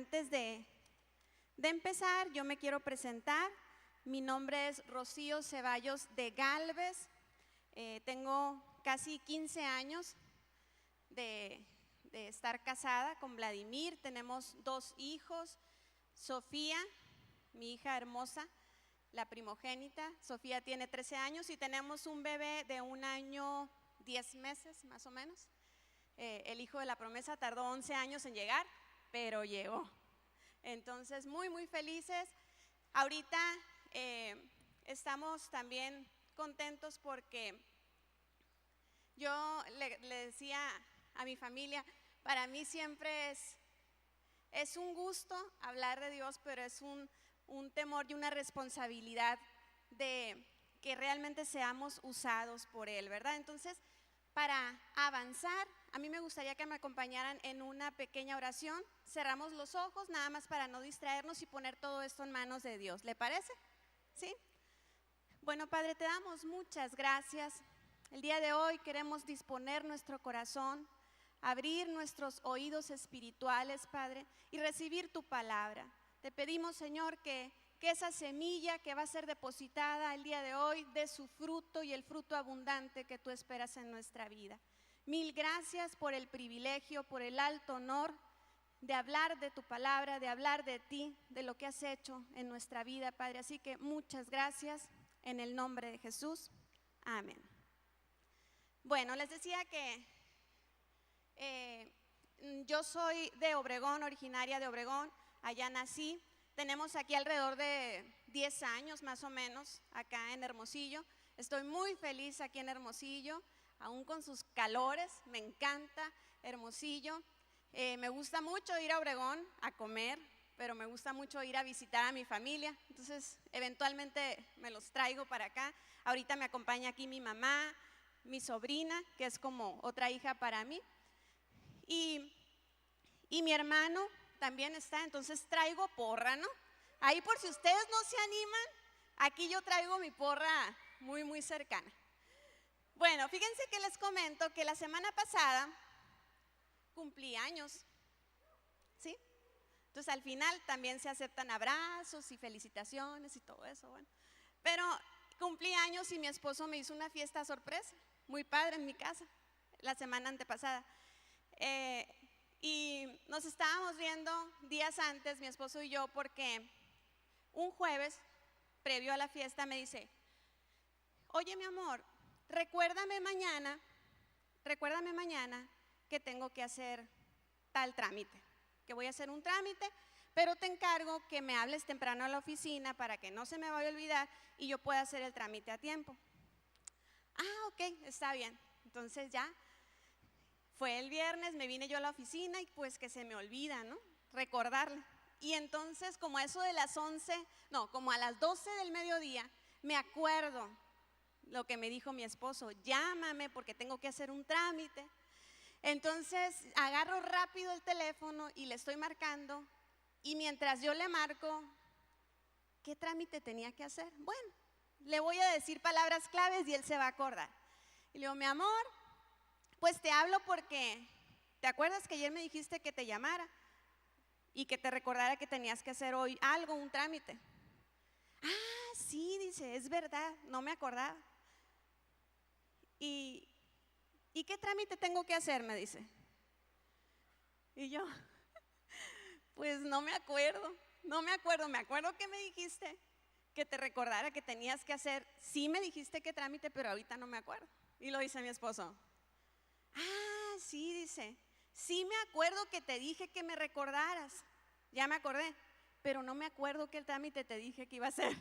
Antes de empezar, yo me quiero presentar. Mi nombre es Rocío Ceballos de Gálvez. Tengo casi 15 años de estar casada con Vladimir. Tenemos 2 hijos, Sofía, mi hija hermosa, la primogénita. Sofía tiene 13 años y tenemos un bebé de 1 año 10 meses más o menos. El hijo de la promesa tardó 11 años en llegar, pero llegó. Entonces, muy felices. Ahorita estamos también contentos porque yo le decía a mi familia, para mí siempre es un gusto hablar de Dios, pero es un temor y una responsabilidad de que realmente seamos usados por Él, ¿verdad? Entonces, para avanzar, a mí me gustaría que me acompañaran en una pequeña oración. Cerramos los ojos, nada más para no distraernos y poner todo esto en manos de Dios. ¿Le parece? ¿Sí? Bueno, Padre, te damos muchas gracias. El día de hoy queremos disponer nuestro corazón, abrir nuestros oídos espirituales, Padre, y recibir tu palabra. Te pedimos, Señor, que esa semilla que va a ser depositada el día de hoy dé su fruto y el fruto abundante que tú esperas en nuestra vida. Mil gracias por el privilegio, por el alto honor de hablar de tu palabra, de hablar de ti, de lo que has hecho en nuestra vida, Padre. Así que muchas gracias en el nombre de Jesús. Amén. Bueno, les decía que yo soy de Obregón, originaria de Obregón, allá nací. Tenemos aquí alrededor de 10 años más o menos acá en Hermosillo. Estoy muy feliz aquí en Hermosillo, aún con sus calores, me encanta Hermosillo. Me gusta mucho ir a Obregón a comer, pero me gusta mucho ir a visitar a mi familia. Entonces, eventualmente me los traigo para acá. Ahorita me acompaña aquí mi mamá, mi sobrina, que es como otra hija para mí. Y mi hermano también está, entonces traigo porra, ¿no? Ahí por si ustedes no se animan, aquí yo traigo mi porra muy cercana. Bueno, fíjense que les comento que la semana pasada cumplí años, ¿sí? Entonces al final también se aceptan abrazos y felicitaciones y todo eso, bueno. Pero cumplí años y mi esposo me hizo una fiesta sorpresa, muy padre en mi casa, la semana antepasada. Y nos estábamos viendo días antes, mi esposo y yo, porque un jueves, previo a la fiesta, me dice, oye mi amor, recuérdame mañana que tengo que hacer tal trámite, que voy a hacer un trámite, pero te encargo que me hables temprano a la oficina para que no se me vaya a olvidar y yo pueda hacer el trámite a tiempo. Ah, ok, está bien. Entonces ya fue el viernes, me vine yo a la oficina y pues que se me olvida, ¿no? Recordarle. Y entonces como a eso de las 11, no, como a las 12 del mediodía, me acuerdo lo que me dijo mi esposo, llámame porque tengo que hacer un trámite. Entonces agarro rápido el teléfono y le estoy marcando y mientras yo le marco, ¿qué trámite tenía que hacer? Bueno, le voy a decir palabras claves y él se va a acordar. Y le digo, mi amor, pues te hablo porque, ¿te acuerdas que ayer me dijiste que te llamara y que te recordara que tenías que hacer hoy algo, un trámite? Ah, sí, dice, es verdad, no me acordaba. ¿Y qué trámite tengo que hacer? Me dice. Y yo, pues no me acuerdo, me acuerdo que me dijiste que te recordara que tenías que hacer, sí me dijiste qué trámite, pero ahorita no me acuerdo. Y lo dice mi esposo. Ah, sí, dice, sí me acuerdo que te dije que me recordaras, ya me acordé, pero no me acuerdo qué trámite te dije que iba a hacer.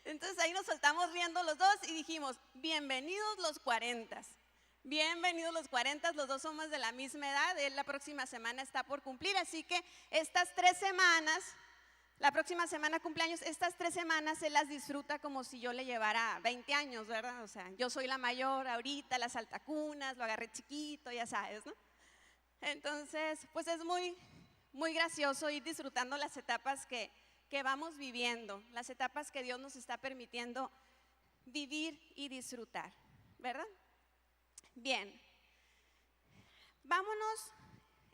Entonces ahí nos soltamos riendo los dos y dijimos, bienvenidos los 40, bienvenidos los 40, los dos somos de la misma edad, él la próxima semana está por cumplir, así que estas 3 semanas, la próxima semana cumpleaños, estas 3 semanas él las disfruta como si yo le llevara 20 años, ¿verdad? O sea, yo soy la mayor ahorita, las altacunas, lo agarré chiquito, ya sabes, ¿no? Entonces, pues es muy gracioso ir disfrutando las etapas que vamos viviendo, las etapas que Dios nos está permitiendo vivir y disfrutar, ¿verdad? Bien, vámonos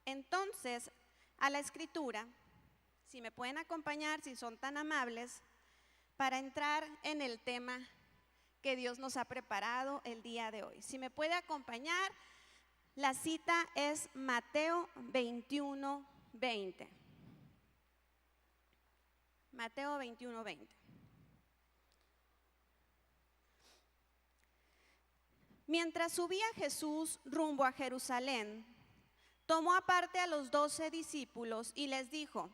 entonces a la escritura, si me pueden acompañar, si son tan amables, para entrar en el tema que Dios nos ha preparado el día de hoy. Si me puede acompañar, la cita es Mateo 21:20. Mateo 21:20. Mientras subía Jesús rumbo a Jerusalén, tomó aparte a los 12 discípulos y les dijo: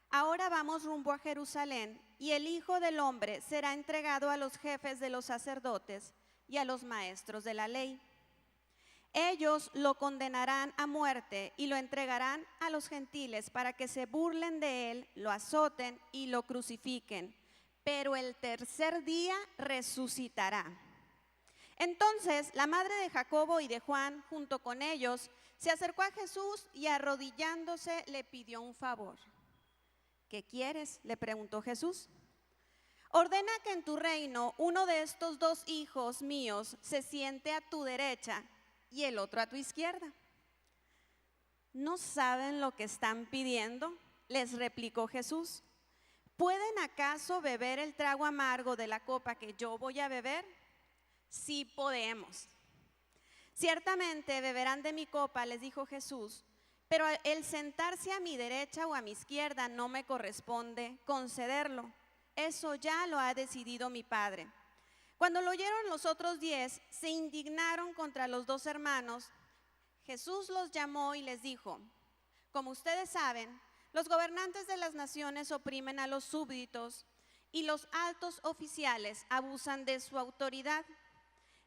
ahora vamos rumbo a Jerusalén, y el Hijo del Hombre será entregado a los jefes de los sacerdotes y a los maestros de la ley. Ellos lo condenarán a muerte y lo entregarán a los gentiles para que se burlen de él, lo azoten y lo crucifiquen, pero el tercer día resucitará. Entonces la madre de Jacobo y de Juan, junto con ellos, se acercó a Jesús y arrodillándose le pidió un favor. ¿Qué quieres?, le preguntó Jesús. Ordena que en tu reino uno de estos dos hijos míos se siente a tu derecha y el otro a tu izquierda. ¿No saben lo que están pidiendo?, les replicó Jesús. ¿Pueden acaso beber el trago amargo de la copa que yo voy a beber? Sí podemos. Ciertamente beberán de mi copa, les dijo Jesús, pero el sentarse a mi derecha o a mi izquierda no me corresponde concederlo. Eso ya lo ha decidido mi Padre. Cuando lo oyeron los otros 10, se indignaron contra los dos hermanos. Jesús los llamó y les dijo: como ustedes saben, los gobernantes de las naciones oprimen a los súbditos y los altos oficiales abusan de su autoridad.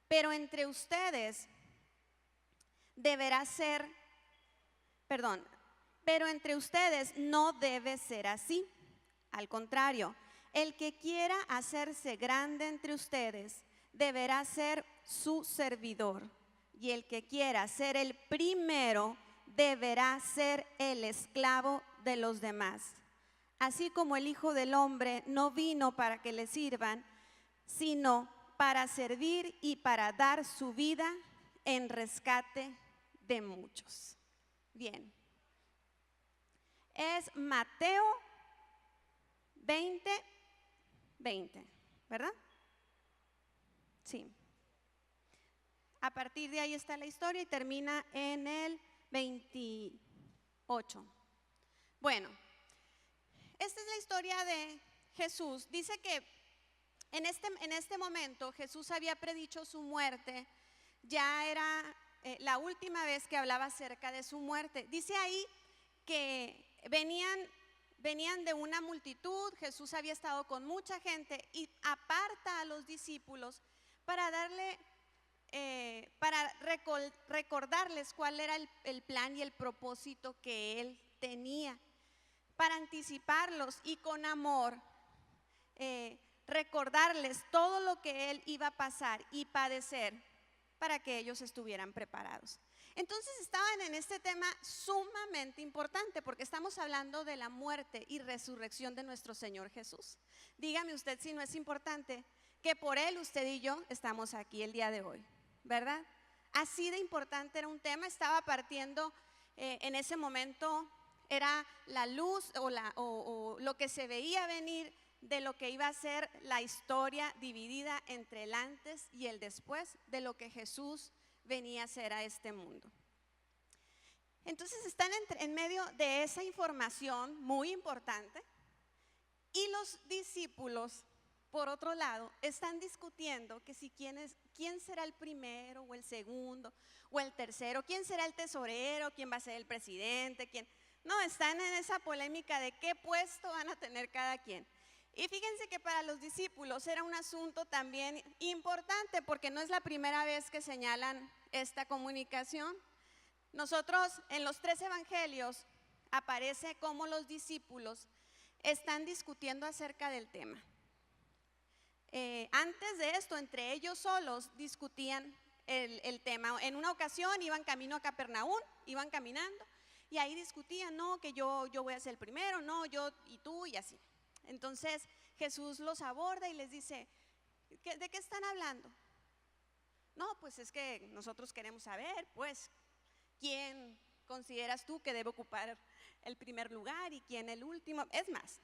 Pero entre ustedes no debe ser así. Al contrario, el que quiera hacerse grande entre ustedes deberá ser su servidor, y el que quiera ser el primero deberá ser el esclavo de los demás. Así como el Hijo del Hombre no vino para que le sirvan, sino para servir y para dar su vida en rescate de muchos. Bien, es Mateo 20:20, ¿verdad? Sí. A partir de ahí está la historia y termina en el 28. Bueno, esta es la historia de Jesús. Dice que en este momento Jesús había predicho su muerte. Ya era la última vez que hablaba acerca de su muerte. Dice ahí que venían de una multitud. Jesús había estado con mucha gente y aparta a los discípulos para recordarles cuál era el plan y el propósito que él tenía, para anticiparlos y con amor recordarles todo lo que él iba a pasar y padecer para que ellos estuvieran preparados. Entonces estaban en este tema sumamente importante, porque estamos hablando de la muerte y resurrección de nuestro Señor Jesús. Dígame usted si no es importante que por él usted y yo estamos aquí el día de hoy, ¿verdad? Así de importante era un tema. Estaba partiendo en ese momento, era la luz o lo que se veía venir de lo que iba a ser la historia dividida entre el antes y el después de lo que Jesús venía a hacer a este mundo. Entonces están en medio de esa información muy importante, y los discípulos, por otro lado, están discutiendo que si quién será el primero o el segundo o el tercero, quién será el tesorero, quién va a ser el presidente, no, están en esa polémica de qué puesto van a tener cada quien. Y fíjense que para los discípulos era un asunto también importante, porque no es la primera vez que señalan esta comunicación. Nosotros en los 3 evangelios aparece cómo los discípulos están discutiendo acerca del tema. Antes de esto, entre ellos solos discutían el tema. En una ocasión iban camino a Capernaum, iban caminando y ahí discutían, no, que yo voy a ser el primero, no, yo y tú, y así. Entonces Jesús los aborda y les dice: ¿de qué están hablando? No, pues es que nosotros queremos saber, pues, ¿quién consideras tú que debe ocupar el primer lugar y quién el último. Es más,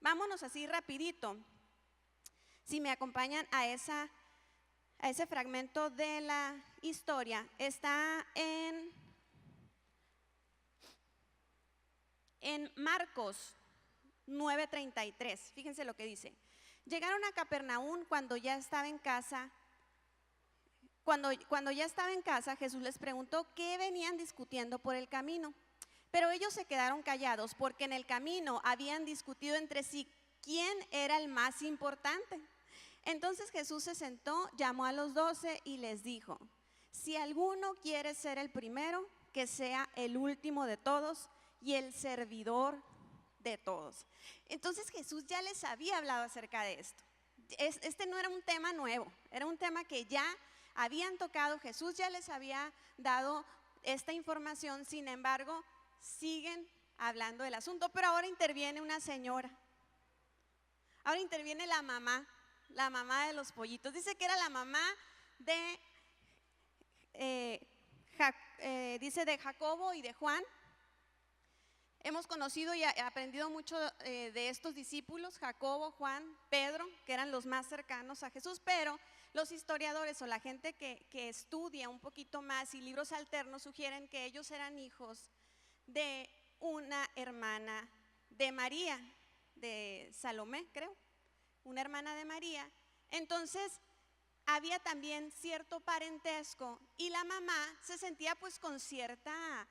vámonos así rapidito. Si me acompañan a ese fragmento de la historia, está en Marcos 9:33. Fíjense lo que dice. Llegaron a Capernaum cuando ya estaba en casa. Cuando ya estaba en casa, Jesús les preguntó qué venían discutiendo por el camino. Pero ellos se quedaron callados porque en el camino habían discutido entre sí quién era el más importante. Entonces Jesús se sentó, llamó a los 12 y les dijo: si alguno quiere ser el primero, que sea el último de todos y el servidor de todos. Entonces Jesús ya les había hablado acerca de esto. Este no era un tema nuevo, era un tema que ya habían tocado. Jesús ya les había dado esta información, sin embargo, siguen hablando del asunto. Pero ahora interviene una señora, ahora interviene la mamá de los pollitos. Dice que era la mamá de Jacobo y de Juan. Hemos conocido y aprendido mucho de estos discípulos, Jacobo, Juan, Pedro, que eran los más cercanos a Jesús, pero los historiadores o la gente que estudia un poquito más y libros alternos sugieren que ellos eran hijos de una hermana de María, de Salomé, creo, una hermana de María. Entonces había también cierto parentesco y la mamá se sentía pues con cierta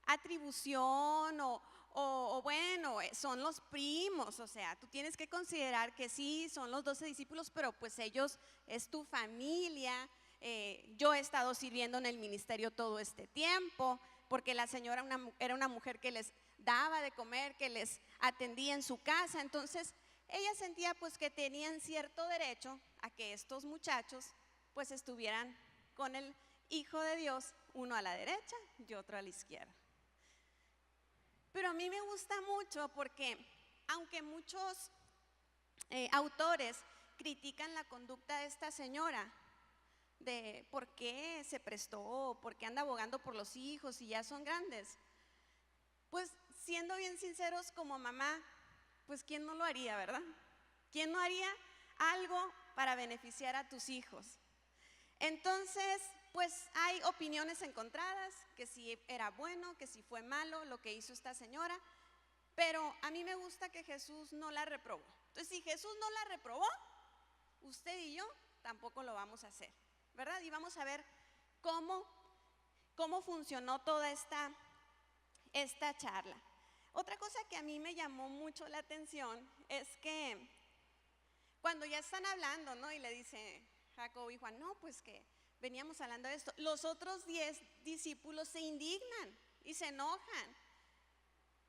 atribución o bueno, son los primos, o sea, tú tienes que considerar que sí, son los 12 discípulos, pero pues ellos es tu familia. Yo he estado sirviendo en el ministerio todo este tiempo, porque la señora era una mujer que les daba de comer, que les atendía en su casa. Entonces ella sentía pues que tenían cierto derecho a que estos muchachos pues estuvieran con el Hijo de Dios, uno a la derecha y otro a la izquierda. Pero a mí me gusta mucho porque aunque muchos autores critican la conducta de esta señora, de por qué se prestó, por qué anda abogando por los hijos y ya son grandes, pues siendo bien sinceros como mamá, pues ¿quién no lo haría, verdad? ¿Quién no haría algo para beneficiar a tus hijos? Entonces, pues hay opiniones encontradas, que si era bueno, que si fue malo lo que hizo esta señora, pero a mí me gusta que Jesús no la reprobó. Entonces, si Jesús no la reprobó, usted y yo tampoco lo vamos a hacer, ¿verdad? Y vamos a ver cómo funcionó toda esta charla. Otra cosa que a mí me llamó mucho la atención es que cuando ya están hablando, ¿no? Y le dice Jacobo y Juan, no, pues que veníamos hablando de esto. Los otros 10 discípulos se indignan y se enojan.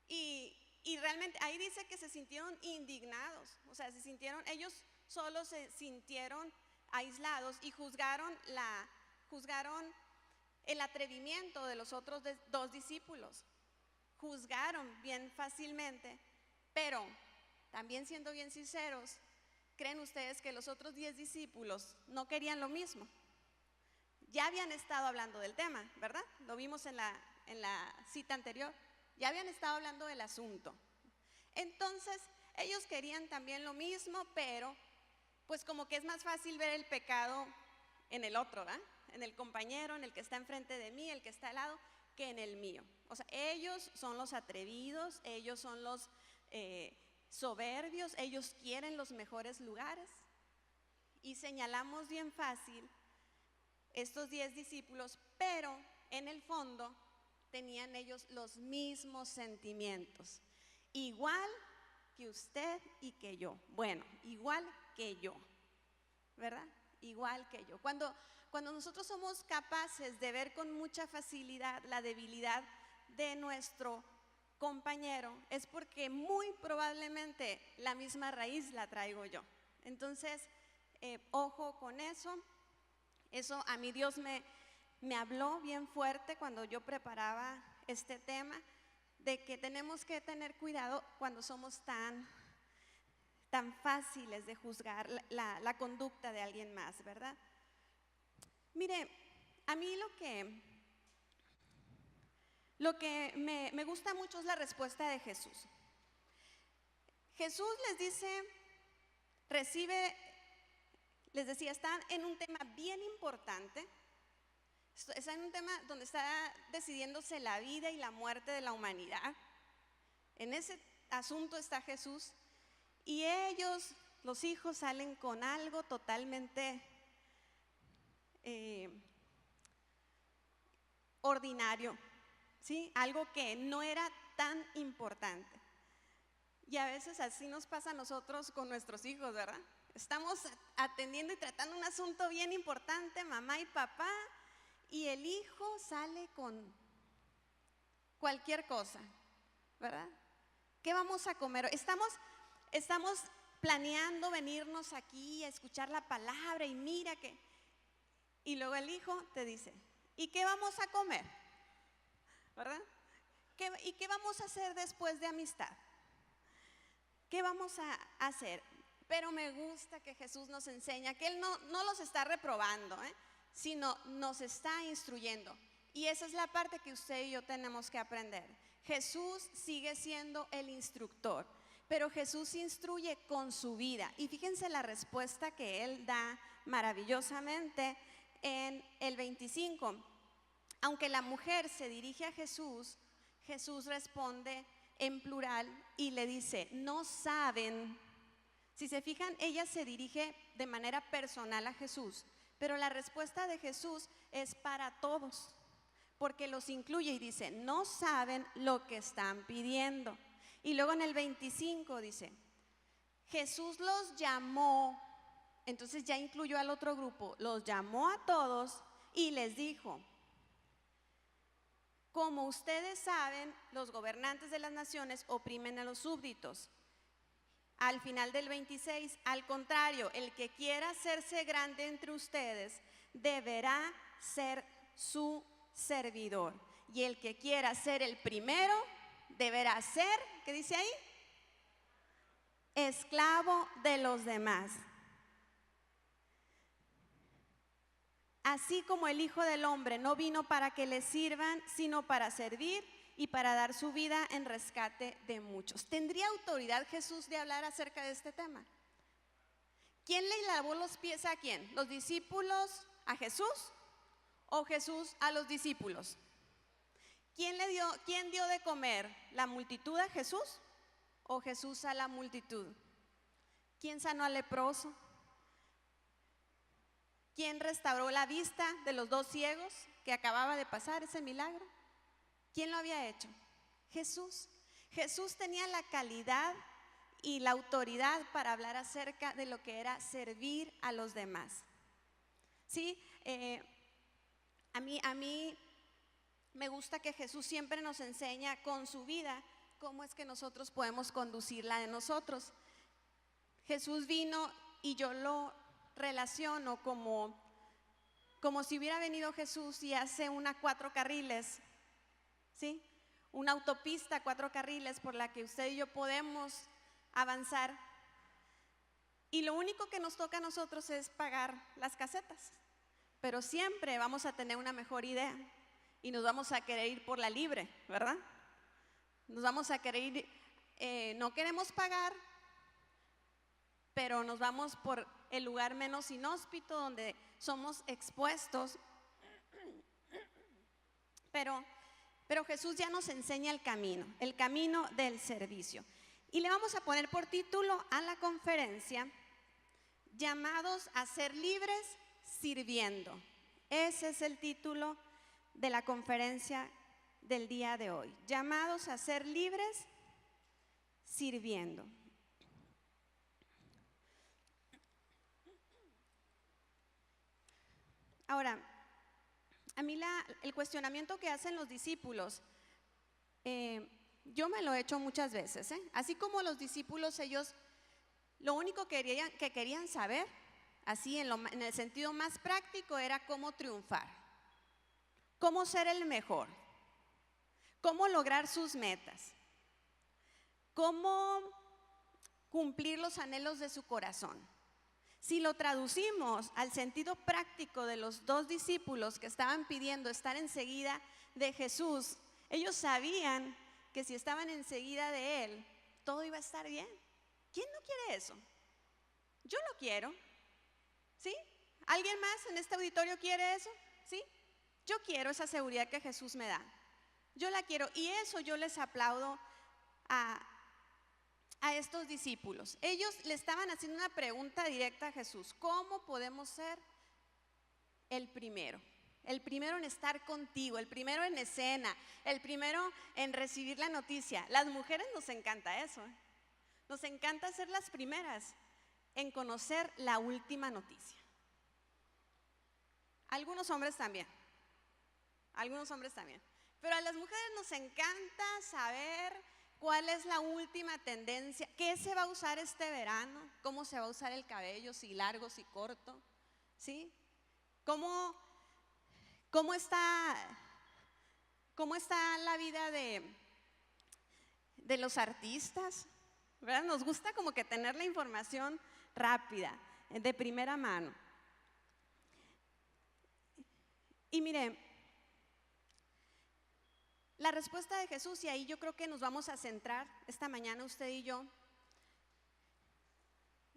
Y realmente ahí dice que se sintieron indignados. O sea, ellos solo se sintieron aislados y juzgaron el atrevimiento de los otros 2 discípulos. Juzgaron bien fácilmente, pero también siendo bien sinceros, ¿creen ustedes que los otros 10 discípulos no querían lo mismo? Ya habían estado hablando del tema, ¿verdad? Lo vimos en la cita anterior. Ya habían estado hablando del asunto. Entonces, ellos querían también lo mismo, pero pues como que es más fácil ver el pecado en el otro, ¿verdad? En el compañero, en el que está enfrente de mí, el que está al lado, que en el mío. O sea, ellos son los atrevidos, ellos son los soberbios, ellos quieren los mejores lugares. Y señalamos bien fácil estos 10 discípulos, pero en el fondo tenían ellos los mismos sentimientos, igual que usted y que yo. Bueno, igual que yo, ¿verdad? Igual que yo. Cuando nosotros somos capaces de ver con mucha facilidad la debilidad de nuestro compañero, es porque muy probablemente la misma raíz la traigo yo. Entonces, ojo con eso. Eso a mí Dios me habló bien fuerte cuando yo preparaba este tema, de que tenemos que tener cuidado cuando somos tan fáciles de juzgar la conducta de alguien más, ¿verdad? Mire, a mí lo que Lo que me gusta mucho es la respuesta de Jesús. Jesús les dice, les decía, están en un tema bien importante. Está en un tema donde está decidiéndose la vida y la muerte de la humanidad. En ese asunto está Jesús. Y ellos, los hijos, salen con algo totalmente ordinario, ¿sí? Algo que no era tan importante. Y a veces así nos pasa a nosotros con nuestros hijos, ¿verdad? Estamos atendiendo y tratando un asunto bien importante, mamá y papá, y el hijo sale con cualquier cosa, ¿verdad? ¿Qué vamos a comer? Estamos planeando venirnos aquí a escuchar la palabra y mira que... Y luego el hijo te dice, ¿y qué vamos a comer? ¿Verdad? ¿Y qué vamos a hacer después de amistad? ¿Qué vamos a hacer? Pero me gusta que Jesús nos enseña que Él no los está reprobando, sino nos está instruyendo. Y esa es la parte que usted y yo tenemos que aprender. Jesús sigue siendo el instructor, pero Jesús instruye con su vida. Y fíjense la respuesta que Él da maravillosamente en el 25. Aunque la mujer se dirige a Jesús, Jesús responde en plural y le dice, no saben. Si se fijan, ella se dirige de manera personal a Jesús, pero la respuesta de Jesús es para todos, porque los incluye y dice, no saben lo que están pidiendo. Y luego en el 25 dice, Jesús los llamó, entonces ya incluyó al otro grupo, los llamó a todos y les dijo, como ustedes saben, los gobernantes de las naciones oprimen a los súbditos. Al final del 26, al contrario, el que quiera hacerse grande entre ustedes deberá ser su servidor. Y el que quiera ser el primero deberá ser, ¿qué dice ahí? Esclavo de los demás. Así como el Hijo del Hombre no vino para que le sirvan, sino para servir y para dar su vida en rescate de muchos. ¿Tendría autoridad Jesús de hablar acerca de este tema? ¿Quién le lavó los pies a quién? ¿Los discípulos a Jesús o Jesús a los discípulos? ¿Quién dio de comer? ¿La multitud a Jesús o Jesús a la multitud? ¿Quién sanó al leproso? ¿Quién restauró la vista de los dos ciegos que acababa de pasar ese milagro? ¿Quién lo había hecho? Jesús. Jesús tenía la calidad y la autoridad para hablar acerca de lo que era servir a los demás. ¿Sí? A mí me gusta que Jesús siempre nos enseña con su vida cómo es que nosotros podemos conducirla de nosotros. Jesús vino y yo lo relaciono como si hubiera venido Jesús y hace una 4 carriles, ¿sí? Una autopista 4 carriles por la que usted y yo podemos avanzar. Y lo único que nos toca a nosotros es pagar las casetas. Pero siempre vamos a tener una mejor idea y nos vamos a querer ir por la libre, ¿verdad? Nos vamos a querer ir, no queremos pagar, pero nos vamos por el lugar menos inhóspito donde somos expuestos. Pero Jesús ya nos enseña el camino del servicio. Y le vamos a poner por título a la conferencia, llamados a ser libres sirviendo. Ese es el título de la conferencia del día de hoy, llamados a ser libres sirviendo. Ahora, a mí el cuestionamiento que hacen los discípulos, yo me lo he hecho muchas veces, así como los discípulos, ellos lo único que querían saber, así en el sentido más práctico, era cómo triunfar, cómo ser el mejor, cómo lograr sus metas, cómo cumplir los anhelos de su corazón. Si lo traducimos al sentido práctico de los dos discípulos que estaban pidiendo estar enseguida de Jesús, Ellos sabían que si estaban enseguida de Él, todo iba a estar bien. ¿Quién no quiere eso? Yo lo quiero, ¿sí? ¿Alguien más en este auditorio quiere eso? ¿Sí? Yo quiero esa seguridad que Jesús me da. Yo la quiero, y eso yo les aplaudo a estos discípulos. Ellos le estaban haciendo una pregunta directa a Jesús: ¿cómo podemos ser el primero? El primero en estar contigo, el primero en escena, el primero en recibir la noticia. Las mujeres nos encanta eso, ¿eh? Nos encanta ser las primeras en conocer la última noticia. Algunos hombres también. Pero a las mujeres nos encanta saber cuál es la última tendencia, qué se va a usar este verano, cómo se va a usar el cabello, si largo, si corto, ¿sí? ¿Cómo está la vida de los artistas? ¿Verdad? Nos gusta como que tener la información rápida, de primera mano. Y mire, la respuesta de Jesús, y ahí yo creo que nos vamos a centrar esta mañana usted y yo,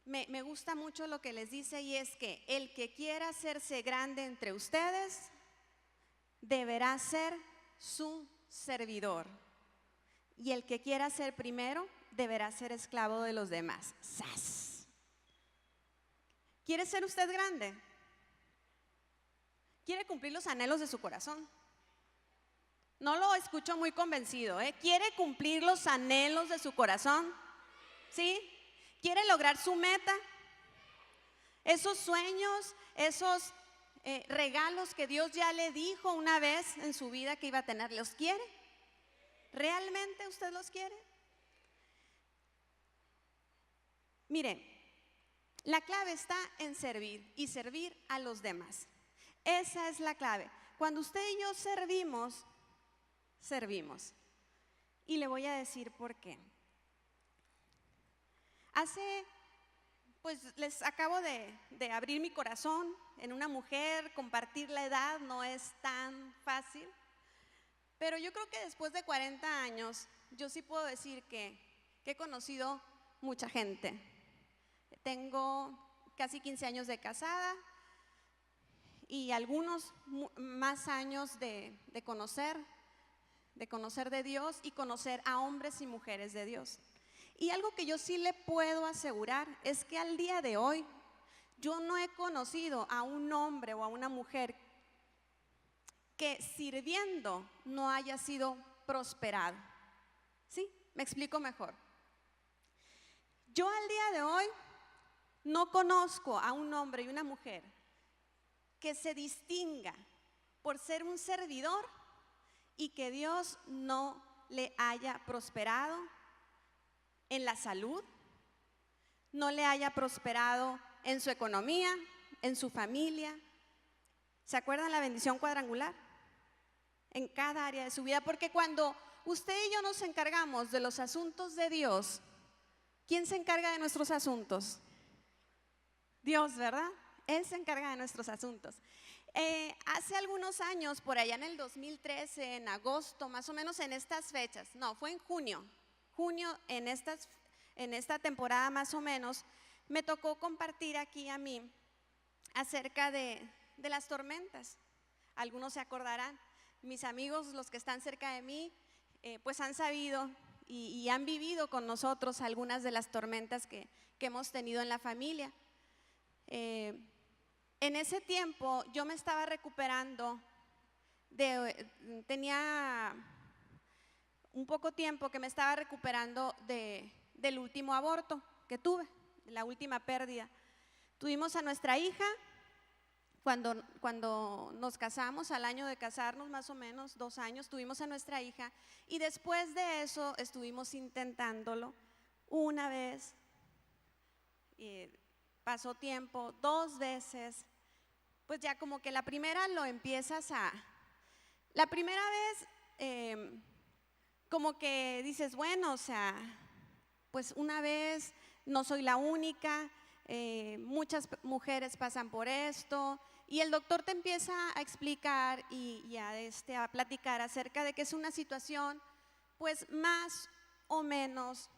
me gusta mucho lo que les dice, y es que el que quiera hacerse grande entre ustedes deberá ser su servidor, y el que quiera ser primero deberá ser esclavo de los demás. ¡Sas! ¿Quiere ser usted grande? ¿Quiere cumplir los anhelos de su corazón? No lo escucho muy convencido, ¿eh? ¿Quiere cumplir los anhelos de su corazón? ¿Sí? ¿Quiere lograr su meta? Esos sueños, esos regalos que Dios ya le dijo una vez en su vida que iba a tener, ¿los quiere? ¿Realmente usted los quiere? Mire, la clave está en servir, y servir a los demás. Esa es la clave. Cuando usted y yo servimos. Y le voy a decir por qué. Pues les acabo de abrir mi corazón en una mujer. Compartir la edad no es tan fácil, pero yo creo que después de 40 años, yo sí puedo decir que he conocido mucha gente. Tengo casi 15 años de casada y algunos más años de conocer de Dios, y conocer a hombres y mujeres de Dios. Y algo que yo sí le puedo asegurar es que al día de hoy yo no he conocido a un hombre o a una mujer que sirviendo no haya sido prosperado. ¿Sí? Me explico mejor. Yo al día de hoy no conozco a un hombre y una mujer que se distinga por ser un servidor y que Dios no le haya prosperado en la salud, no le haya prosperado en su economía, en su familia. ¿Se acuerdan la bendición cuadrangular? En cada área de su vida, porque cuando usted y yo nos encargamos de los asuntos de Dios, ¿quién se encarga de nuestros asuntos? Dios, ¿verdad? Él se encarga de nuestros asuntos. Hace algunos años, por allá en el 2013, en agosto, más o menos en estas fechas, no, fue en junio, en esta temporada más o menos, me tocó compartir aquí a mí acerca de las tormentas. Algunos se acordarán, mis amigos, los que están cerca de mí, pues han sabido y han vivido con nosotros algunas de las tormentas que hemos tenido en la familia. En ese tiempo yo me estaba recuperando, tenía un poco tiempo que me estaba recuperando del último aborto que tuve, de la última pérdida. Tuvimos a nuestra hija cuando nos casamos, al año de casarnos, más o menos 2 años, tuvimos a nuestra hija, y después de eso estuvimos intentándolo una vez, pasó tiempo, 2 veces, pues ya como que la primera la primera vez como que dices, bueno, o sea, pues una vez, no soy la única, muchas mujeres pasan por esto, y el doctor te empieza a explicar y a platicar acerca de que es una situación pues más o menos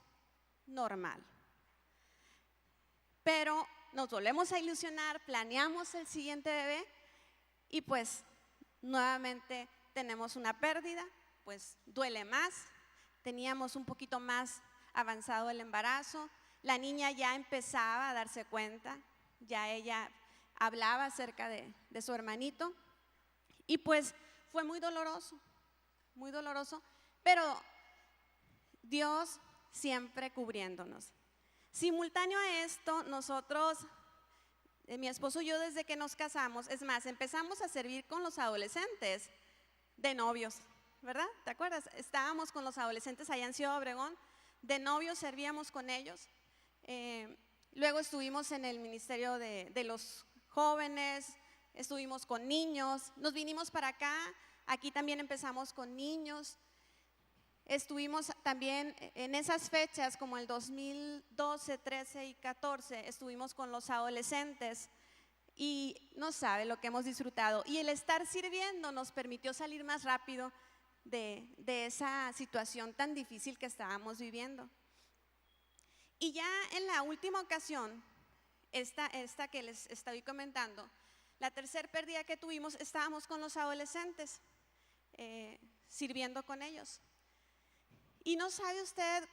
normal. Pero nos volvemos a ilusionar, planeamos el siguiente bebé y pues nuevamente tenemos una pérdida, pues duele más, teníamos un poquito más avanzado el embarazo, la niña ya empezaba a darse cuenta, ya ella hablaba acerca de su hermanito y pues fue muy doloroso, pero Dios siempre cubriéndonos. Simultáneo a esto, nosotros, mi esposo y yo, desde que nos casamos, es más, empezamos a servir con los adolescentes de novios, ¿verdad? ¿Te acuerdas? Estábamos con los adolescentes allá en Ciudad Obregón, de novios servíamos con ellos. Luego estuvimos en el ministerio de los jóvenes, estuvimos con niños, nos vinimos para acá, aquí también empezamos con niños. Estuvimos también en esas fechas, como el 2012, 13 y 14, estuvimos con los adolescentes y no sabe lo que hemos disfrutado. Y el estar sirviendo nos permitió salir más rápido de esa situación tan difícil que estábamos viviendo. Y ya en la última ocasión, esta que les estoy comentando, la tercera pérdida que tuvimos, estábamos con los adolescentes, sirviendo con ellos. Y no sabe usted,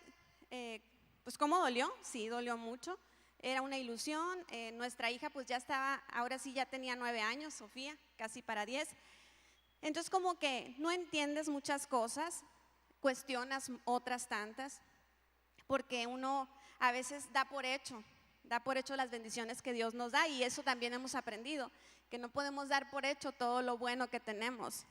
pues cómo dolió, sí, dolió mucho, era una ilusión, nuestra hija pues ya estaba, ahora sí ya tenía 9 años, Sofía, casi para 10, entonces como que no entiendes muchas cosas, cuestionas otras tantas, porque uno a veces da por hecho las bendiciones que Dios nos da y eso también hemos aprendido, que no podemos dar por hecho todo lo bueno que tenemos.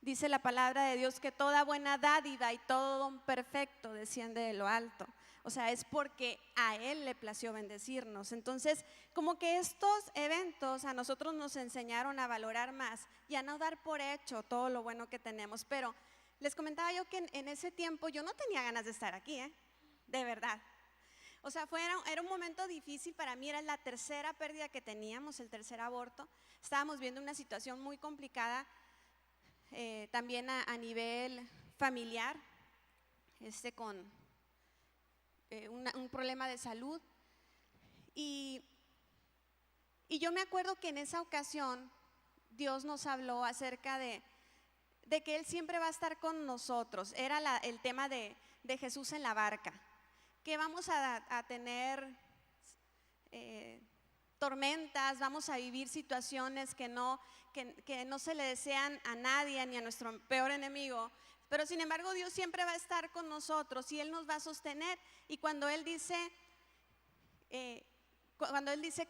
Dice la palabra de Dios que toda buena dádiva y todo don perfecto desciende de lo alto. O sea, es porque a Él le plació bendecirnos. Entonces, como que estos eventos a nosotros nos enseñaron a valorar más y a no dar por hecho todo lo bueno que tenemos. Pero les comentaba yo que en ese tiempo yo no tenía ganas de estar aquí, de verdad. O sea, era un momento difícil para mí, era la tercera pérdida que teníamos, el tercer aborto. Estábamos viendo una situación muy complicada. También a nivel familiar, con un problema de salud. Y yo me acuerdo que en esa ocasión Dios nos habló acerca de que Él siempre va a estar con nosotros. Era el tema de Jesús en la barca, que vamos a tener tormentas, vamos a vivir situaciones que no se le desean a nadie ni a nuestro peor enemigo, pero sin embargo Dios siempre va a estar con nosotros y Él nos va a sostener. Y cuando Él dice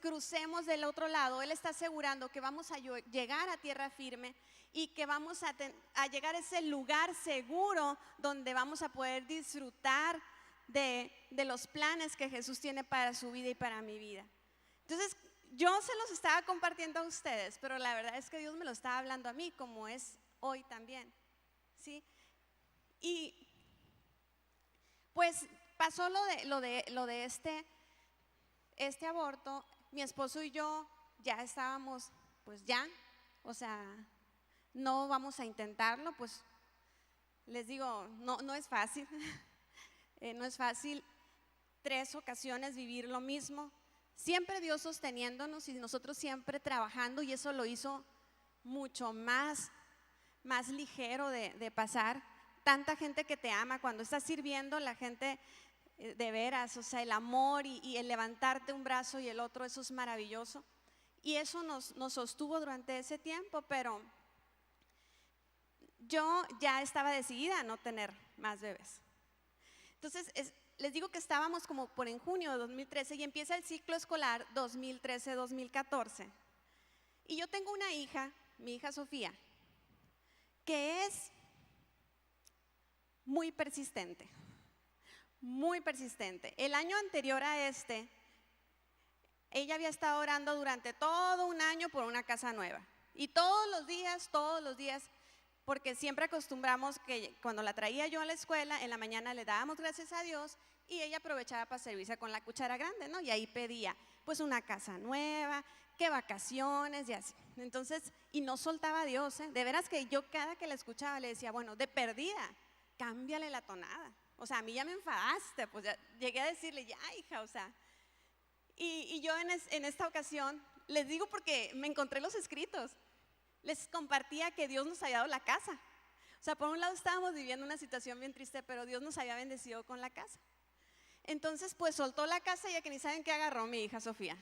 crucemos del otro lado, Él está asegurando que vamos a llegar a tierra firme y que vamos a llegar a ese lugar seguro donde vamos a poder disfrutar de los planes que Jesús tiene para su vida y para mi vida. Entonces, yo se los estaba compartiendo a ustedes, pero la verdad es que Dios me lo estaba hablando a mí, como es hoy también, ¿sí? Y pues pasó lo de este aborto. Mi esposo y yo ya estábamos, pues ya, o sea, no vamos a intentarlo, pues les digo, no es fácil, no es fácil 3 ocasiones vivir lo mismo. Siempre Dios sosteniéndonos y nosotros siempre trabajando, y eso lo hizo mucho más ligero de pasar. Tanta gente que te ama cuando estás sirviendo, la gente de veras, o sea, el amor y el levantarte un brazo y el otro, eso es maravilloso. Y eso nos sostuvo durante ese tiempo, pero yo ya estaba decidida a no tener más bebés. Entonces, les digo que estábamos como por en junio de 2013 y empieza el ciclo escolar 2013-2014. Y yo tengo una hija, mi hija Sofía, que es muy persistente, muy persistente. El año anterior a ella había estado orando durante todo un año por una casa nueva. Y todos los días, porque siempre acostumbramos que cuando la traía yo a la escuela, en la mañana le dábamos gracias a Dios y ella aprovechaba para servirse con la cuchara grande, ¿no? Y ahí pedía, pues una casa nueva, que vacaciones y así. Entonces, y no soltaba a Dios, ¿eh? De veras que yo cada que la escuchaba le decía, bueno, de perdida, cámbiale la tonada. O sea, a mí ya me enfadaste, pues ya llegué a decirle, ya hija, o sea. Y yo en esta ocasión, les digo porque me encontré los escritos, les compartía que Dios nos había dado la casa. O sea, por un lado estábamos viviendo una situación bien triste, pero Dios nos había bendecido con la casa. Entonces, pues soltó la casa y ya que ni saben qué agarró mi hija Sofía.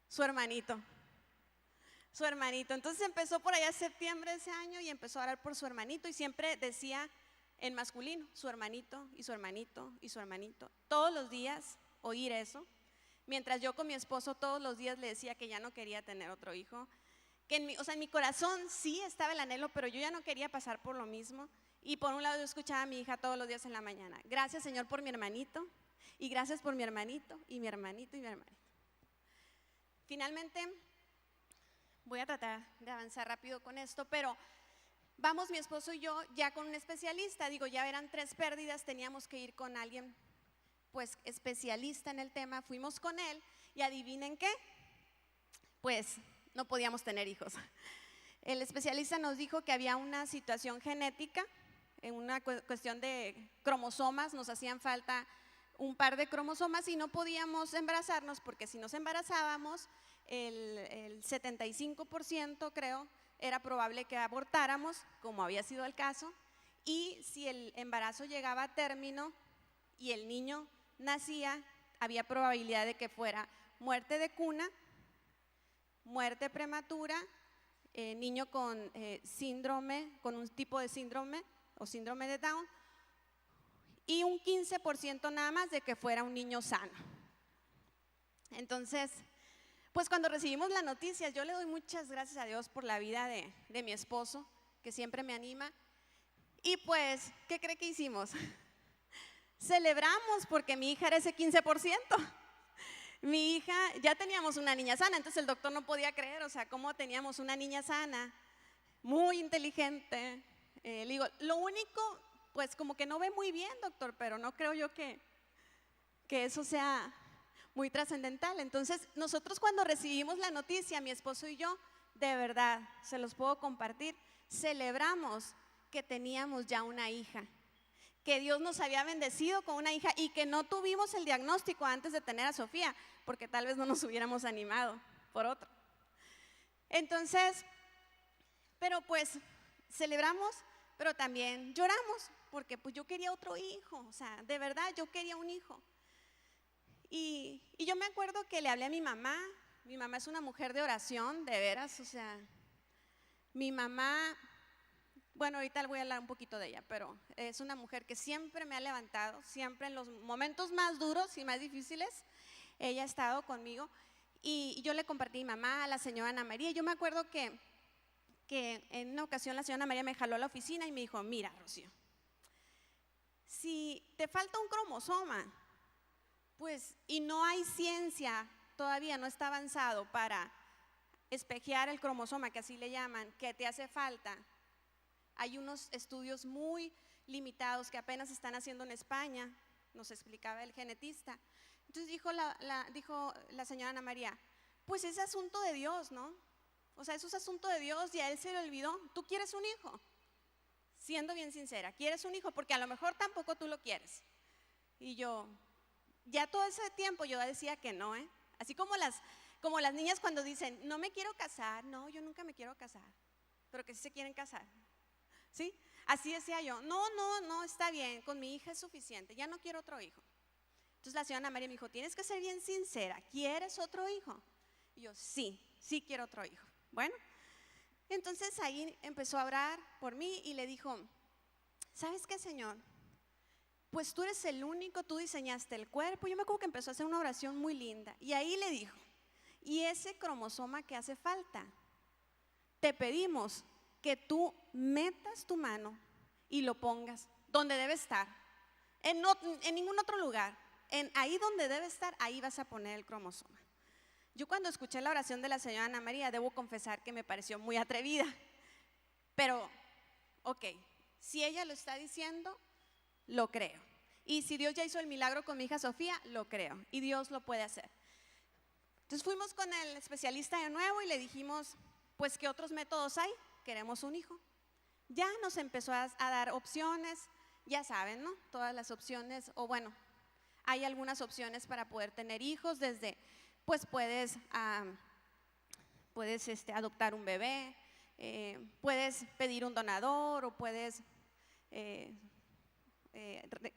Su hermanito. Su hermanito. Entonces empezó por allá septiembre de ese año y empezó a orar por su hermanito y siempre decía en masculino, su hermanito y su hermanito y su hermanito. Todos los días oír eso. Mientras yo con mi esposo todos los días le decía que ya no quería tener otro hijo. Que en mi corazón sí estaba el anhelo, pero yo ya no quería pasar por lo mismo. Y por un lado yo escuchaba a mi hija todos los días en la mañana, gracias Señor por mi hermanito, y gracias por mi hermanito, y mi hermanito, y mi hermanito. Finalmente, voy a tratar de avanzar rápido con esto, pero vamos mi esposo y yo ya con un especialista, digo, ya eran 3 pérdidas, teníamos que ir con alguien pues especialista en el tema, fuimos con él y adivinen qué, pues no podíamos tener hijos. El especialista nos dijo que había una situación genética, en una cuestión de cromosomas, nos hacían falta un par de cromosomas y no podíamos embarazarnos porque si nos embarazábamos, el 75% creo, era probable que abortáramos, como había sido el caso, y si el embarazo llegaba a término y el niño nacía, había probabilidad de que fuera muerte de cuna, muerte prematura, niño con síndrome, con un tipo de síndrome o síndrome de Down, y un 15% nada más de que fuera un niño sano. Entonces, pues cuando recibimos las noticias, yo le doy muchas gracias a Dios por la vida de mi esposo, que siempre me anima. Y pues, ¿qué cree que hicimos? Celebramos porque mi hija era ese 15%. Mi hija, ya teníamos una niña sana, entonces el doctor no podía creer, o sea, cómo teníamos una niña sana, muy inteligente. Le digo, lo único, pues como que no ve muy bien, doctor, pero no creo yo que eso sea muy trascendental. Entonces, nosotros cuando recibimos la noticia, mi esposo y yo, de verdad, se los puedo compartir, celebramos que teníamos ya una hija, que Dios nos había bendecido con una hija y que no tuvimos el diagnóstico antes de tener a Sofía, porque tal vez no nos hubiéramos animado por otro. Entonces, pero pues celebramos, pero también lloramos, porque pues yo quería otro hijo, o sea, de verdad yo quería un hijo. Y yo me acuerdo que le hablé a mi mamá es una mujer de oración, de veras, o sea, mi mamá, bueno, ahorita voy a hablar un poquito de ella, pero es una mujer que siempre me ha levantado, siempre en los momentos más duros y más difíciles, ella ha estado conmigo. Y yo le compartí a mi mamá, a la señora Ana María. Yo me acuerdo que en una ocasión la señora Ana María me jaló a la oficina y me dijo, mira, Rocío, si te falta un cromosoma, pues, y no hay ciencia, todavía no está avanzado para espejear el cromosoma, que así le llaman, que te hace falta. Hay unos estudios muy limitados que apenas están haciendo en España, nos explicaba el genetista. Entonces dijo la señora Ana María, pues es asunto de Dios, ¿no? O sea, eso es asunto de Dios y a él se le olvidó. Tú quieres un hijo, siendo bien sincera, quieres un hijo porque a lo mejor tampoco tú lo quieres. Y yo, ya todo ese tiempo yo decía que no, ¿eh? Así como las niñas cuando dicen, no me quiero casar, no, yo nunca me quiero casar, pero que sí se quieren casar, ¿sí? Así decía yo, no, está bien, con mi hija es suficiente, ya no quiero otro hijo. Entonces la señora Ana María me dijo, tienes que ser bien sincera, ¿quieres otro hijo? Y yo, sí quiero otro hijo. Bueno, entonces ahí empezó a orar por mí y le dijo, ¿sabes qué, Señor? Pues tú eres el único, tú diseñaste el cuerpo. Yo me acuerdo que empezó a hacer una oración muy linda y ahí le dijo, y ese cromosoma que hace falta, te pedimos que tú metas tu mano y lo pongas donde debe estar, en ningún otro lugar, ahí donde debe estar, ahí vas a poner el cromosoma. Yo cuando escuché la oración de la señora Ana María, debo confesar que me pareció muy atrevida, pero ok, si ella lo está diciendo, lo creo. Y si Dios ya hizo el milagro con mi hija Sofía, lo creo, y Dios lo puede hacer. Entonces fuimos con el especialista de nuevo y le dijimos, pues, ¿qué otros métodos hay? Queremos un hijo. Ya nos empezó a dar opciones, ya saben, ¿no? Todas las opciones, o bueno, hay algunas opciones para poder tener hijos, desde, pues puedes adoptar un bebé, puedes pedir un donador o puedes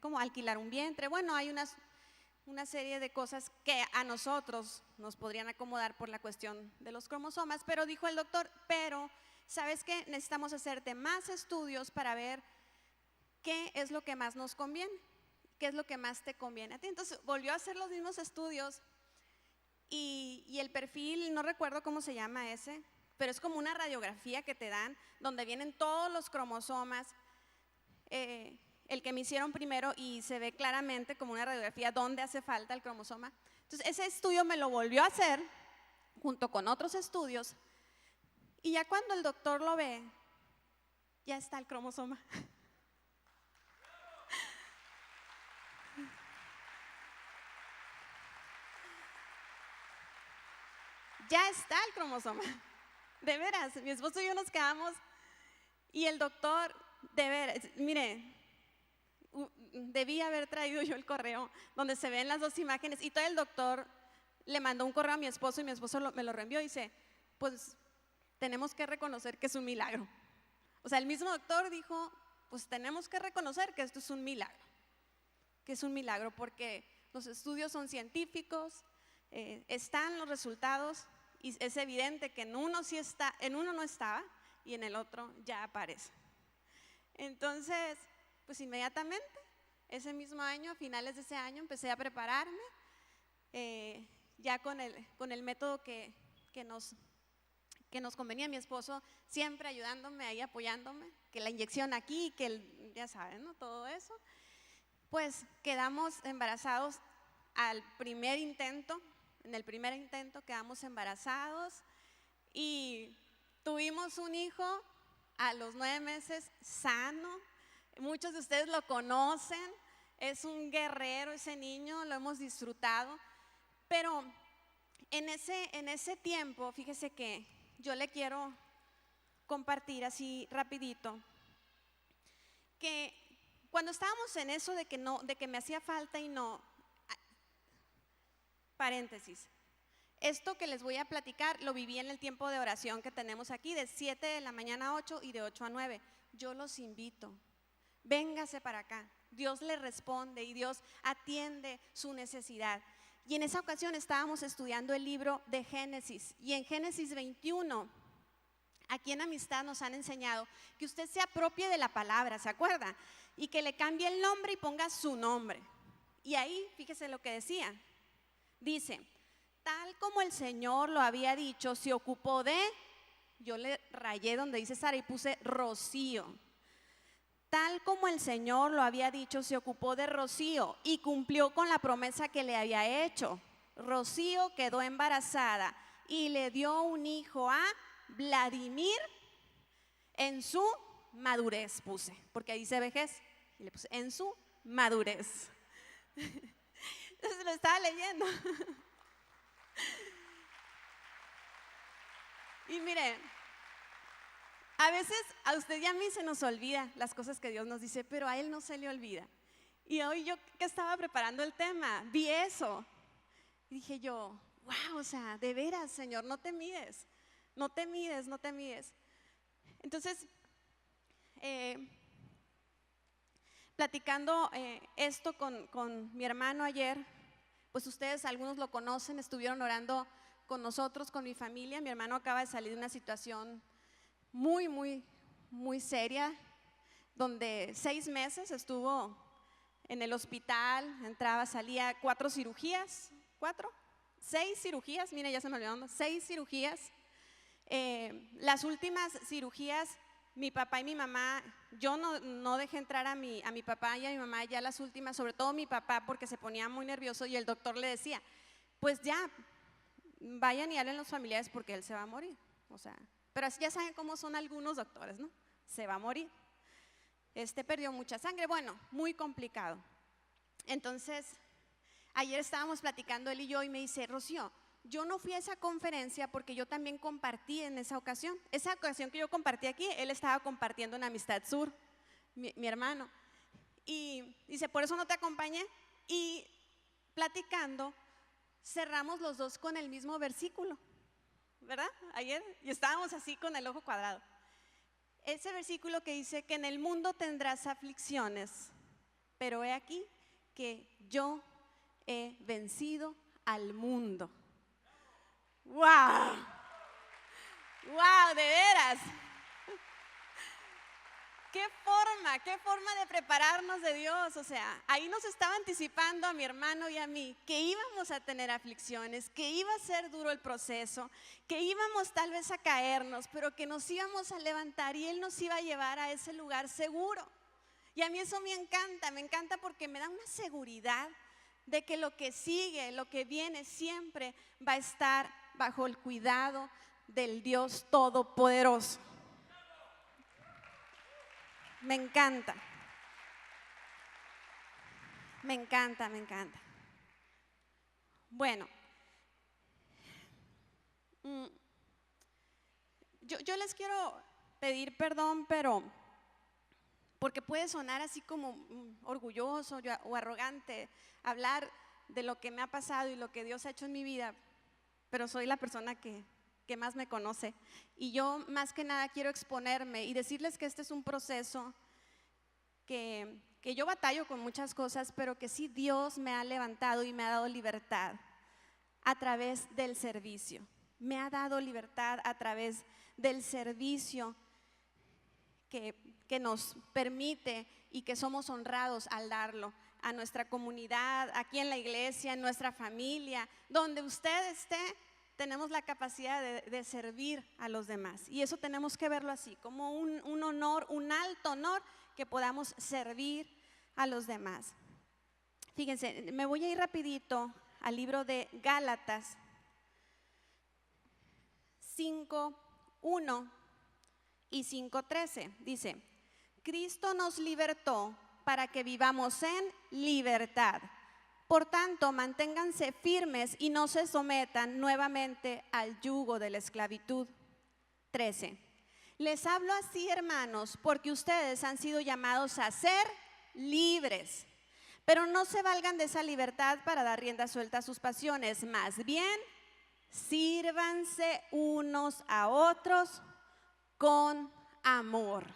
como alquilar un vientre. Bueno, hay una serie de cosas que a nosotros nos podrían acomodar por la cuestión de los cromosomas, pero dijo el doctor, pero ¿sabes qué? Necesitamos hacerte más estudios para ver qué es lo que más nos conviene, qué es lo que más te conviene a ti. Entonces volvió a hacer los mismos estudios y el perfil, no recuerdo cómo se llama ese, pero es como una radiografía que te dan donde vienen todos los cromosomas, el que me hicieron primero, y se ve claramente como una radiografía dónde hace falta el cromosoma. Entonces ese estudio me lo volvió a hacer junto con otros estudios y ya cuando el doctor lo ve, ya está el cromosoma. Ya está el cromosoma. De veras, mi esposo y yo nos quedamos y el doctor, de veras, mire, debí haber traído yo el correo donde se ven las dos imágenes y todo. El doctor le mandó un correo a mi esposo y mi esposo me lo reenvió y dice, pues tenemos que reconocer que es un milagro. O sea, el mismo doctor dijo, pues tenemos que reconocer que esto es un milagro, porque los estudios son científicos, están los resultados y es evidente que en uno sí está, en uno no estaba y en el otro ya aparece. Entonces, pues inmediatamente, ese mismo año, a finales de ese año, empecé a prepararme ya con el método que nos convenía. Mi esposo siempre ayudándome ahí, apoyándome, que la inyección aquí, que ya saben, ¿no? Todo eso. Pues quedamos embarazados al primer intento. En el primer intento quedamos embarazados y tuvimos un hijo a los 9 meses sano. Muchos de ustedes lo conocen, es un guerrero ese niño, lo hemos disfrutado. Pero en ese tiempo, fíjese que yo le quiero compartir así rapidito, que cuando estábamos en eso de que me hacía falta y no, paréntesis, esto que les voy a platicar lo viví en el tiempo de oración que tenemos aquí, de 7 de la mañana a 8 y de 8 a 9. Yo los invito, véngase para acá, Dios le responde y Dios atiende su necesidad. Y en esa ocasión estábamos estudiando el libro de Génesis, y en Génesis 21, aquí en Amistad nos han enseñado que usted se apropie de la palabra, ¿se acuerda? Y que le cambie el nombre y ponga su nombre. Y ahí, fíjese lo que decía. Dice, tal como el Señor lo había dicho, se ocupó de, yo le rayé donde dice Sara y puse Rocío. Tal como el Señor lo había dicho, se ocupó de Rocío y cumplió con la promesa que le había hecho. Rocío quedó embarazada y le dio un hijo a Vladimir en su madurez, puse, porque ahí dice vejez, y le puse en su madurez. Entonces lo estaba leyendo. Y mire, a veces a usted y a mí se nos olvida las cosas que Dios nos dice, pero a Él no se le olvida. Y hoy yo que estaba preparando el tema, vi eso y dije yo, wow, o sea, de veras, Señor, no te mides, no te mides, no te mides. Entonces, platicando esto con mi hermano ayer, pues ustedes algunos lo conocen, estuvieron orando con nosotros, con mi familia. Mi hermano acaba de salir de una situación muy, muy, muy seria, donde 6 meses estuvo en el hospital, entraba, salía, 4 cirugías, 6 cirugías, mire, ya se me olvidó, 6 cirugías. Las últimas cirugías, mi papá y mi mamá, yo no dejé entrar a mi papá y a mi mamá ya las últimas, sobre todo mi papá porque se ponía muy nervioso y el doctor le decía, pues ya, vayan y hablen los familiares porque él se va a morir, o sea, pero ya saben cómo son algunos doctores, ¿no? Se va a morir, perdió mucha sangre, bueno, muy complicado. Entonces, ayer estábamos platicando él y yo y me dice, Rocío, yo no fui a esa conferencia porque yo también compartí en esa ocasión. Esa ocasión que yo compartí aquí, él estaba compartiendo en Amistad Sur, mi hermano. Y dice, por eso no te acompañé. Y platicando, cerramos los dos con el mismo versículo, ¿verdad? Ayer, y estábamos así con el ojo cuadrado. Ese versículo que dice que en el mundo tendrás aflicciones, pero he aquí que yo he vencido al mundo. ¡Wow! ¡Wow! De veras. Qué forma de prepararnos de Dios. O sea, ahí nos estaba anticipando a mi hermano y a mí que íbamos a tener aflicciones, que iba a ser duro el proceso, que íbamos tal vez a caernos, pero que nos íbamos a levantar y Él nos iba a llevar a ese lugar seguro. Y a mí eso me encanta porque me da una seguridad de que lo que sigue, lo que viene siempre va a estar bajo el cuidado del Dios Todopoderoso. Me encanta. Bueno, yo les quiero pedir perdón, pero porque puede sonar así como orgulloso o arrogante hablar de lo que me ha pasado y lo que Dios ha hecho en mi vida, pero soy la persona que más me conoce. Y yo más que nada quiero exponerme y decirles que este es un proceso que yo batallo con muchas cosas, pero que sí Dios me ha levantado y me ha dado libertad a través del servicio. Me ha dado libertad a través del servicio que nos permite y que somos honrados al darlo a nuestra comunidad, aquí en la iglesia, en nuestra familia, donde usted esté. Tenemos la capacidad de servir a los demás y eso tenemos que verlo así, como un honor, un alto honor que podamos servir a los demás. Fíjense, me voy a ir rapidito al libro de Gálatas 5:1 y 5:13. Dice, Cristo nos libertó para que vivamos en libertad. Por tanto, manténganse firmes y no se sometan nuevamente al yugo de la esclavitud. 13. Les hablo así, hermanos, porque ustedes han sido llamados a ser libres. Pero no se valgan de esa libertad para dar rienda suelta a sus pasiones. Más bien, sírvanse unos a otros con amor.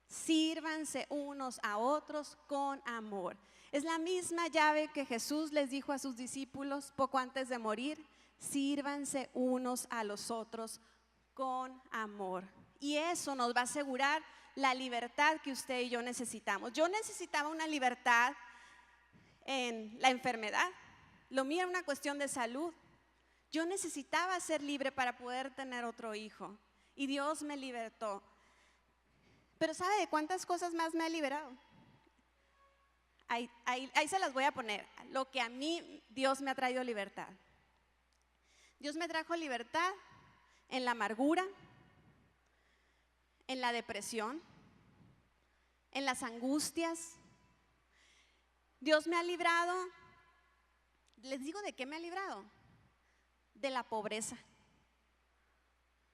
Sírvanse unos a otros con amor. Es la misma llave que Jesús les dijo a sus discípulos poco antes de morir. Sírvanse unos a los otros con amor. Y eso nos va a asegurar la libertad que usted y yo necesitamos. Yo necesitaba una libertad en la enfermedad. Lo mío era una cuestión de salud. Yo necesitaba ser libre para poder tener otro hijo. Y Dios me libertó. Pero ¿sabe de cuántas cosas más me ha liberado? Ahí se las voy a poner. Lo que a mí Dios me ha traído libertad. Dios me trajo libertad en la amargura, en la depresión, en las angustias. Dios me ha librado. Les digo de qué me ha librado. De la pobreza.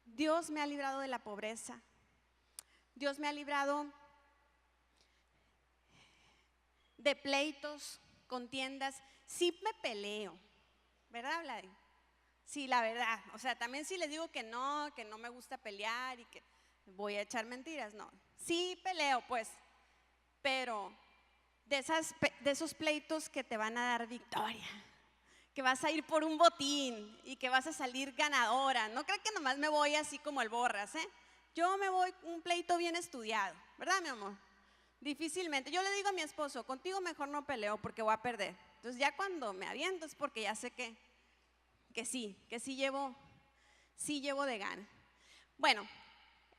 Dios me ha librado de la pobreza. Dios me ha librado de pleitos, contiendas. Sí me peleo, ¿verdad, Vlad? Sí, la verdad. O sea, también si les digo que no me gusta pelear y que voy a echar mentiras, no. Sí peleo, pues, pero de esos pleitos que te van a dar victoria, que vas a ir por un botín y que vas a salir ganadora. No creo que nomás me voy así como el Borras, ¿eh? Yo me voy un pleito bien estudiado, ¿verdad, mi amor? Difícilmente. Yo le digo a mi esposo, contigo mejor no peleo porque voy a perder. Entonces ya cuando me aviento es porque ya sé que sí llevo de gana. Bueno,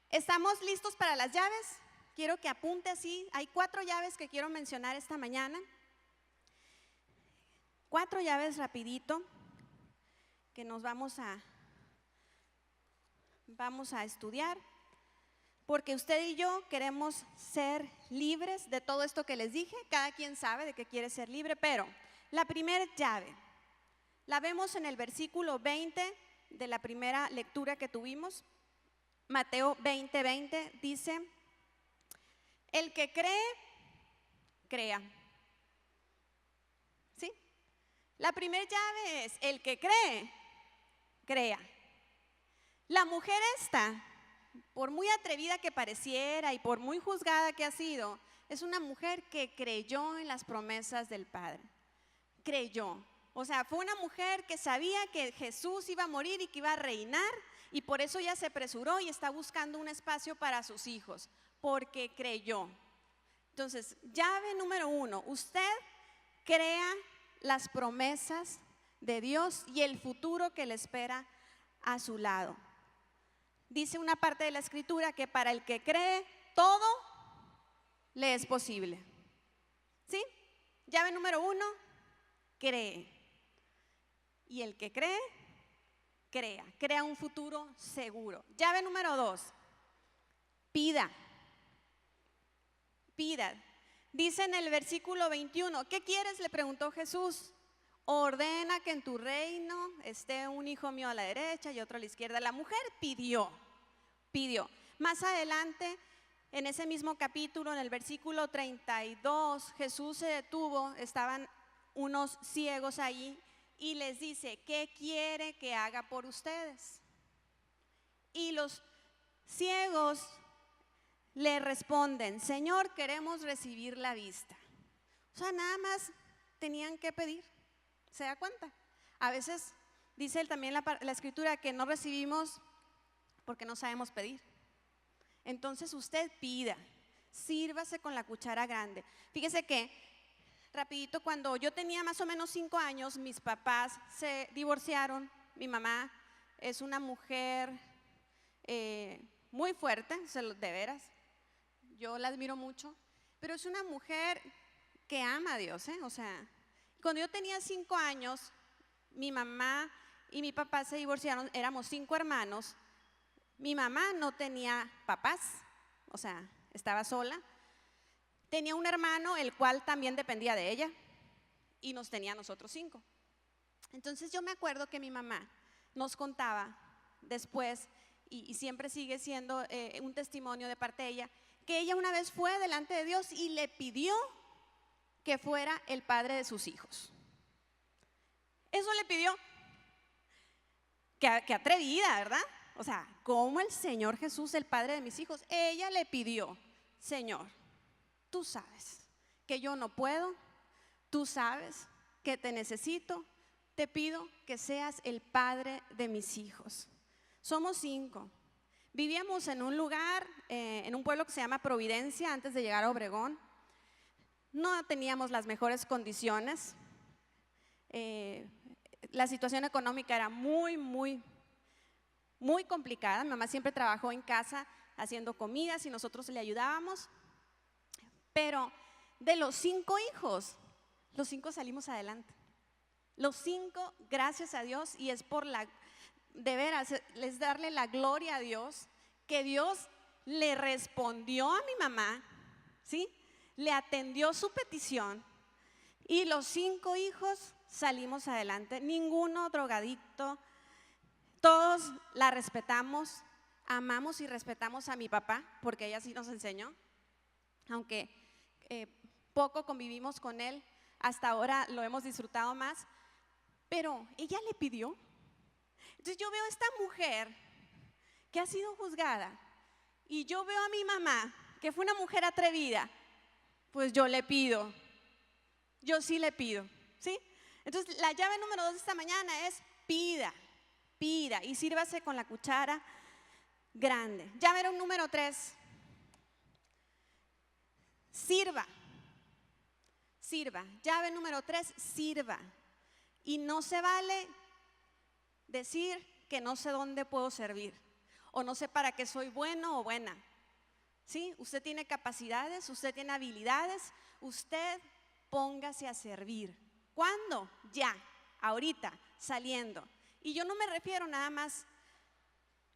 ¿estamos listos para las llaves? Quiero que apunte así. Hay 4 llaves que quiero mencionar esta mañana. 4 llaves rapidito que nos vamos a estudiar. Porque usted y yo queremos ser libres de todo esto que les dije. Cada quien sabe de que quiere ser libre, pero la primera llave La vemos en el versículo 20 de la primera lectura que tuvimos. Mateo 20:20 dice: el que cree, crea. ¿Sí? La primera llave es: el que cree, crea. La mujer esta, por muy atrevida que pareciera y por muy juzgada que ha sido, es una mujer que creyó en las promesas del Padre. Creyó. O sea, fue una mujer que sabía que Jesús iba a morir y que iba a reinar, y por eso ella se apresuró y está buscando un espacio para sus hijos, porque creyó. Entonces, llave número 1, usted crea las promesas de Dios y el futuro que le espera a su lado. Dice una parte de la escritura que para el que cree, todo le es posible. ¿Sí? Llave número 1, cree. Y el que cree, crea un futuro seguro. Llave número 2, pida. Pida. Dice en el versículo 21, ¿qué quieres?, le preguntó Jesús. Ordena que en tu reino esté un hijo mío a la derecha y otro a la izquierda. La mujer pidió. Más adelante, en ese mismo capítulo, en el versículo 32, Jesús se detuvo, estaban unos ciegos ahí y les dice: ¿qué quiere que haga por ustedes? Y los ciegos le responden: Señor, queremos recibir la vista. O sea, nada más tenían que pedir. ¿Se da cuenta? A veces dice también la escritura que no recibimos porque no sabemos pedir. Entonces usted pida, sírvase con la cuchara grande. Fíjese que, rapidito, cuando yo tenía más o menos 5 años, mis papás se divorciaron. Mi mamá es una mujer muy fuerte, de veras. Yo la admiro mucho, pero es una mujer que ama a Dios, O sea, cuando yo tenía 5 años, mi mamá y mi papá se divorciaron, éramos 5 hermanos. Mi mamá no tenía papás, o sea, estaba sola. Tenía un hermano, el cual también dependía de ella, y nos tenía a nosotros 5. Entonces yo me acuerdo que mi mamá nos contaba después, y siempre sigue siendo un testimonio de parte de ella, que ella una vez fue delante de Dios y le pidió que fuera el padre de sus hijos. Eso le pidió. Qué atrevida, ¿verdad? O sea, ¿cómo el Señor Jesús, el padre de mis hijos? Ella le pidió: Señor, tú sabes que yo no puedo, tú sabes que te necesito, te pido que seas el padre de mis hijos. Somos 5. Vivíamos en un lugar, en un pueblo que se llama Providencia, antes de llegar a Obregón. No teníamos las mejores condiciones. La situación económica era muy complicada. Mi mamá siempre trabajó en casa haciendo comidas y nosotros le ayudábamos. Pero de los 5 hijos, los 5 salimos adelante. Los 5, gracias a Dios, y es de veras, es darle la gloria a Dios, que Dios le respondió a mi mamá, ¿sí? Le atendió su petición, y los 5 hijos salimos adelante. Ninguno drogadicto. Todos la respetamos, amamos y respetamos a mi papá, porque ella sí nos enseñó, aunque poco convivimos con él, hasta ahora lo hemos disfrutado más, pero ella le pidió. Entonces yo veo a esta mujer que ha sido juzgada, y yo veo a mi mamá, que fue una mujer atrevida. Pues yo le pido, yo sí le pido, ¿sí? Entonces la llave número 2 de esta mañana es: pida y sírvase con la cuchara grande. Llave número 3, sirva. Llave número 3, sirva. Y no se vale decir que no sé dónde puedo servir, o no sé para qué soy bueno o buena. ¿Sí? Usted tiene capacidades, usted tiene habilidades, usted póngase a servir. ¿Cuándo? Ya, ahorita, saliendo. Y yo no me refiero nada más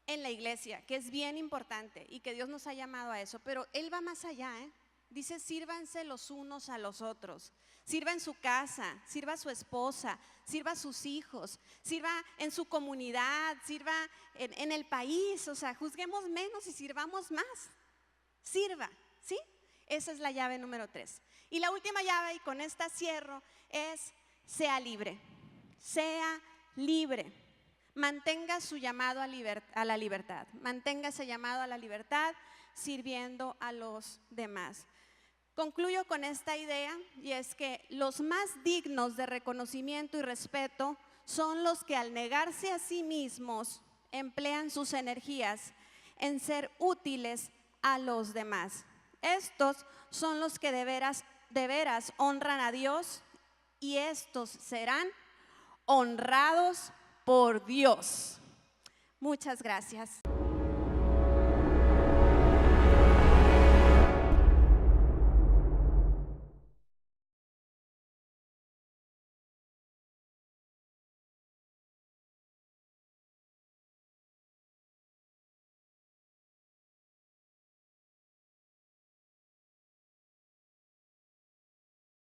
en la iglesia, que es bien importante y que Dios nos ha llamado a eso, pero Él va más allá, Dice, sírvanse los unos a los otros. Sirva en su casa, sirva a su esposa, sirva a sus hijos, sirva en su comunidad, sirva en el país. O sea, juzguemos menos y sirvamos más. Sirva, ¿sí? Esa es la llave número 3. Y la última llave, y con esta cierro, es sea libre. Sea libre. Mantenga su llamado a la libertad. Mantenga ese llamado a la libertad sirviendo a los demás. Concluyo con esta idea, y es que los más dignos de reconocimiento y respeto son los que al negarse a sí mismos emplean sus energías en ser útiles a los demás. Estos son los que de veras honran a Dios, y estos serán honrados por Dios. Muchas gracias.